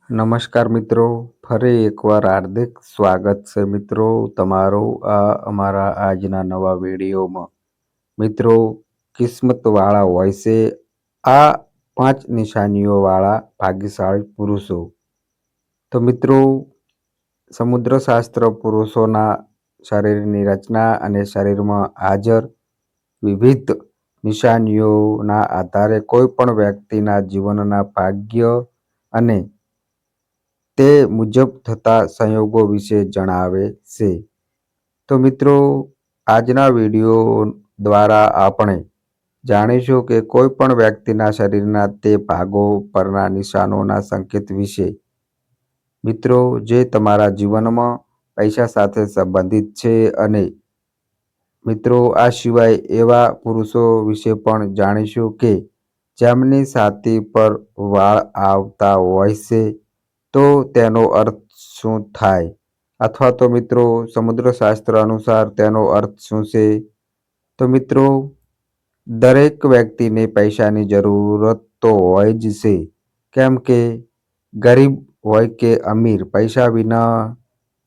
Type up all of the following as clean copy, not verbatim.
નમસ્કાર મિત્રો, ફરી એકવાર હાર્દિક સ્વાગત છે મિત્રો તમારું અમારા આજના નવા વિડીયોમાં. મિત્રો, કિસ્મતવાળા હોય છે આ 5 નિશાનીઓવાળા ભાગ્યશાળી પુરુષો. તો મિત્રો, સમુદ્રશાસ્ત્ર પુરુષોના શરીરની રચના અને શરીરમાં હાજર વિવિધ નિશાનીઓના આધારે કોઈ પણ વ્યક્તિના જીવનના ભાગ્ય અને તે મુજબ થતા સંયોગો વિશે જણાવે છે. તો મિત્રો, આજના વિડીયો દ્વારા આપણે જાણીશું કે કોઈ પણ વ્યક્તિના શરીરના તે ભાગો પરના નિશાનોના સંકેત વિશે. મિત્રો, જે તમારા જીવનમાં પૈસા સાથે સંબંધિત છે. અને મિત્રો, આ સિવાય એવા પુરુષો વિશે પણ જાણીશું કે જેમની છાતી પર વાળ આવતા હોય છે, તો તેનો અર્થ શું થાય, અથવા તો મિત્રો સમુદ્રશાસ્ત્ર અનુસાર તેનો અર્થ શું છે. તો મિત્રો, દરેક વ્યક્તિને પૈસાની જરૂરત તો હોય જ છે, કેમ કે ગરીબ હોય કે અમીર, પૈસા વિના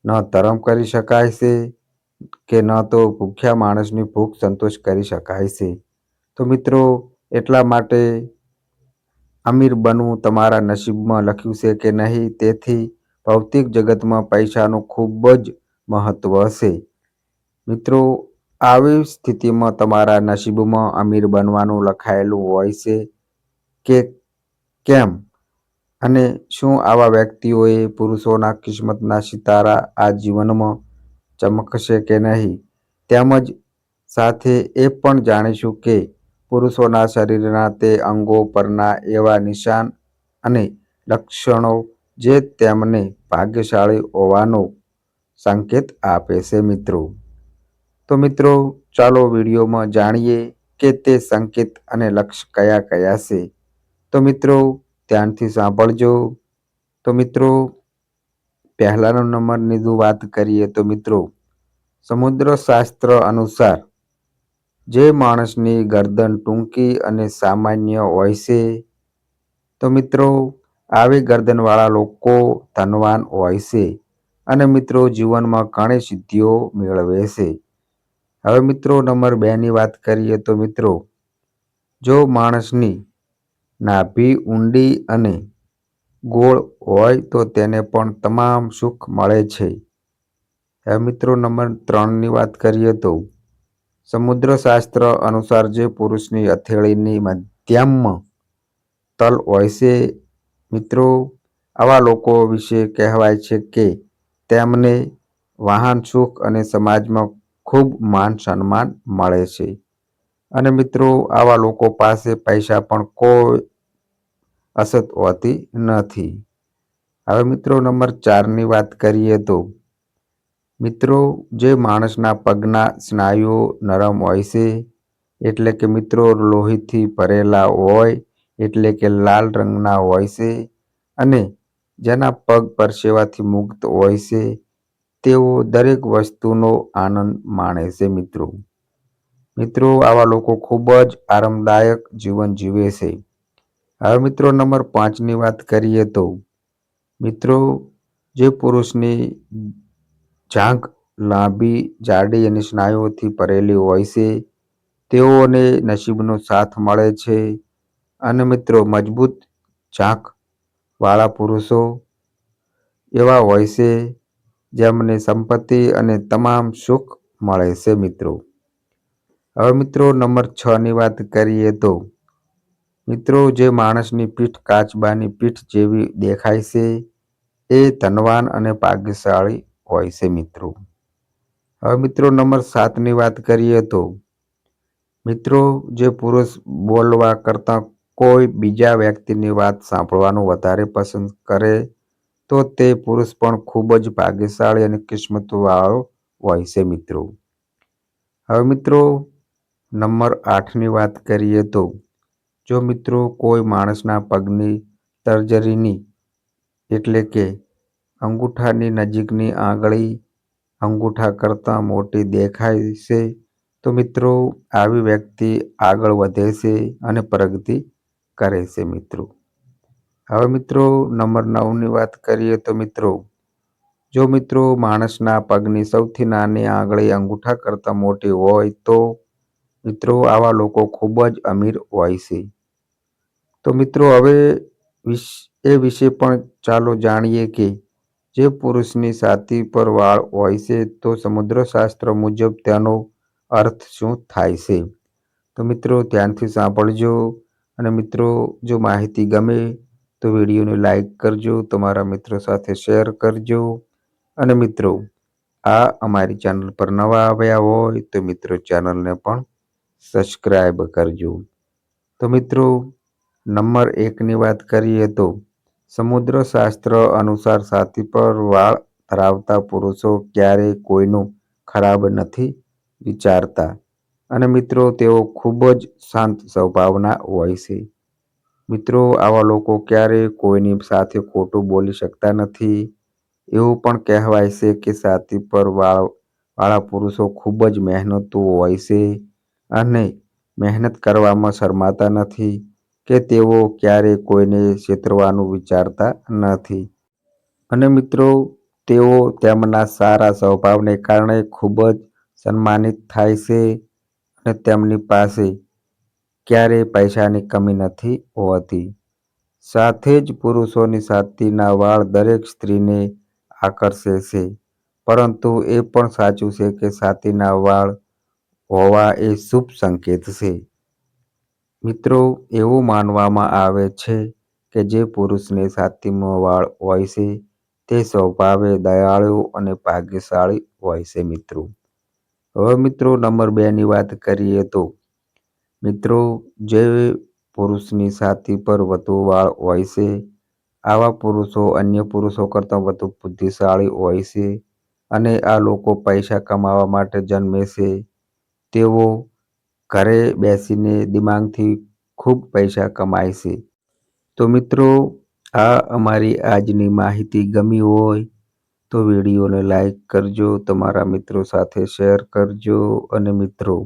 ન ધર્મ કરી શકાય છે કે ન તો ભૂખ્યા માણસની ભૂખ સંતોષ કરી શકાય છે. તો મિત્રો, એટલા માટે અમીર બનવું તમારા નસીબમાં લખ્યું છે કે નહીં, તેથી ભૌતિક જગતમાં પૈસાનું ખૂબ જ મહત્વ છે. મિત્રો, આવી સ્થિતિમાં તમારા નસીબમાં અમીર બનવાનું લખાયેલું હોય છે કે કેમ, અને શું આવા વ્યક્તિઓએ પુરુષોના કિસ્મતના સિતારા આ જીવનમાં ચમકશે કે નહીં, તેમજ સાથે એ પણ જાણીશું કે પુરુષોના શરીરના તે અંગો પરના એવા નિશાન અને લક્ષણો જે તેમને ભાગ્યશાળી હોવાનો સંકેત આપે છે મિત્રો. તો મિત્રો, ચાલો વિડીયોમાં જાણીએ કે તે સંકેત અને લક્ષણ કયા કયા છે. તો મિત્રો, ધ્યાનથી સાંભળજો. તો મિત્રો, પહેલાનો નંબરની જો વાત કરીએ તો મિત્રો, સમુદ્રશાસ્ત્ર અનુસાર જે માણસની ગરદન ટૂંકી અને સામાન્ય હોય છે, તો મિત્રો આવી ગરદનવાળા લોકો ધનવાન હોય છે અને મિત્રો જીવનમાં ઘણી સિદ્ધિઓ મેળવે છે. હવે મિત્રો, નંબર 2ની વાત કરીએ તો મિત્રો, જો માણસની નાભી ઊંડી અને ગોળ હોય તો તેને પણ તમામ સુખ મળે છે. હવે મિત્રો, નંબર 3ની વાત કરીએ તો સમુદ્રશાસ્ત્ર અનુસાર જે પુરુષની હથેળીની મધ્યમાં તલ હોય છે, મિત્રો આવા લોકો વિશે કહેવાય છે કે તેમને વાહન સુખ અને સમાજમાં ખૂબ માન સન્માન મળે છે. અને મિત્રો, આવા લોકો પાસે પૈસા પણ કોઈ અસત હોતી નથી. હવે મિત્રો, નંબર 4ની વાત કરીએ તો મિત્રો, જે માણસના પગના સ્નાયુઓ નરમ હોય છે, એટલે કે મિત્રો લોહીથી ભરેલા હોય, એટલે કે લાલ રંગના હોય છે, અને જેના પગ પરસેવાથી મુક્ત હોય છે, તેઓ દરેક વસ્તુનો આનંદ માણે છે મિત્રો. મિત્રો, આવા લોકો ખૂબ જ આરામદાયક જીવન જીવે છે. હવે મિત્રો, નંબર 5ની વાત કરીએ તો મિત્રો, જે પુરુષની જાંઘ લાંબી, જાડી અને સ્નાયુઓથી ભરેલી હોય છે, તેઓને નસીબનો સાથ મળે છે. અને મિત્રો, મજબૂત જાંઘ વાળા પુરુષો એવા હોય છે જેમને સંપત્તિ અને તમામ સુખ મળે છે મિત્રો. હવે મિત્રો, નંબર 6ની વાત કરીએ તો મિત્રો, જે માણસની પીઠ કાચબાની પીઠ જેવી દેખાય છે, એ ધનવાન અને ભાગ્યશાળી હોય છે મિત્રો. હવે મિત્રો, નંબર 7ની વાત કરીએ તો મિત્રો, જે પુરુષ બોલવા કરતાં કોઈ બીજા વ્યક્તિની વાત સાંભળવાનું વધારે પસંદ કરે, તો તે પુરુષ પણ ખૂબ જ ભાગ્યશાળી અને કિસ્મતવાળો હોય છે મિત્રો. હવે મિત્રો, નંબર 8ની વાત કરીએ તો જો મિત્રો કોઈ માણસના પગની તર્જરીની, એટલે કે અંગૂઠાની નજીકની આંગળી અંગૂઠા કરતાં મોટી દેખાય છે, તો મિત્રો આવી વ્યક્તિ આગળ વધે છે અને પ્રગતિ કરે છે મિત્રો. હવે મિત્રો નંબર 9ની વાત કરીએ તો મિત્રો, જો મિત્રો માણસના પગની સૌથી નાની આંગળી અંગૂઠા કરતાં મોટી હોય તો મિત્રો આવા લોકો ખૂબ જ અમીર હોય છે. તો મિત્રો હવે એ વિશે પણ ચાલો જાણીએ કે જે પુરુષની છાતી પર વાળ હોય છે તો સમુદ્રશાસ્ત્ર મુજબ તેનો અર્થ શું થાય છે. તો મિત્રો ધ્યાનથી સાંભળજો અને મિત્રો જો માહિતી ગમે તો વિડીયોને લાઈક કરજો, તમારા મિત્રો સાથે શેર કરજો અને મિત્રો આ અમારી ચેનલ પર નવા આવ્યા હોય તો મિત્રો ચેનલને પણ સબસ્ક્રાઈબ કરજો. તો મિત્રો નંબર 1ની વાત કરીએ તો સમુદ્રશાસ્ત્ર અનુસાર છાતી પર વાળ ધરાવતા પુરુષો ક્યારેય કોઈનું ખરાબ નથી વિચારતા અને મિત્રો તેઓ ખૂબ જ શાંત સ્વભાવના હોય છે. મિત્રો આવા લોકો ક્યારેય કોઈની સાથે ખોટું બોલી શકતા નથી. એવું પણ કહેવાય છે કે છાતી પર વાળા પુરુષો ખૂબ જ મહેનતુ હોય છે અને મહેનત કરવામાં શરમાતા નથી કે તેઓ ક્યારેય કોઈને છેતરવાનું વિચારતા નથી અને મિત્રો તેઓ તેમના સારા સ્વભાવને કારણે ખૂબ જ સન્માનિત થાય છે અને તેમની પાસે ક્યારેય પૈસાની કમી નથી હોતી. સાથે જ પુરુષોની છાતીના વાળ દરેક સ્ત્રીને આકર્ષે છે, પરંતુ એ પણ સાચું છે કે છાતીના વાળ હોવા એ શુભ સંકેત છે. મિત્રો એવું માનવામાં આવે છે કે જે પુરુષની છાતીમાં વાળ હોય છે તે સ્વભાવે દયાળુ અને ભાગ્યશાળી હોય છે મિત્રો. હવે મિત્રો નંબર 2ની વાત કરીએ તો મિત્રો જે પુરુષની છાતી પર વધુ વાળ હોય છે આવા પુરુષો અન્ય પુરુષો કરતાં વધુ બુદ્ધિશાળી હોય છે અને આ લોકો પૈસા કમાવા માટે જન્મે છે. તેઓ ઘરે બેસીને દિમાગથી ખૂબ પૈસા કમાય છે. તો મિત્રો આ અમારી આજની માહિતી ગમી હોય તો વિડીયોને લાઈક કરજો, તમારા મિત્રો સાથે શેર કરજો અને મિત્રો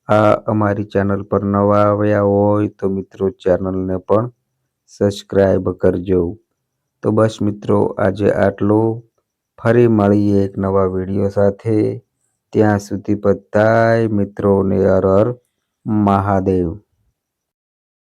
આ અમારી ચેનલ પર નવા આવ્યા હોય તો મિત્રો ચેનલને પણ સબસ્ક્રાઈબ કરજો. તો બસ મિત્રો આજે આટલું. ફરી મળીએ એક નવા વિડીયો સાથે. ત્યાં સુધી બધાય મિત્રોને હર હર મહાદેવ.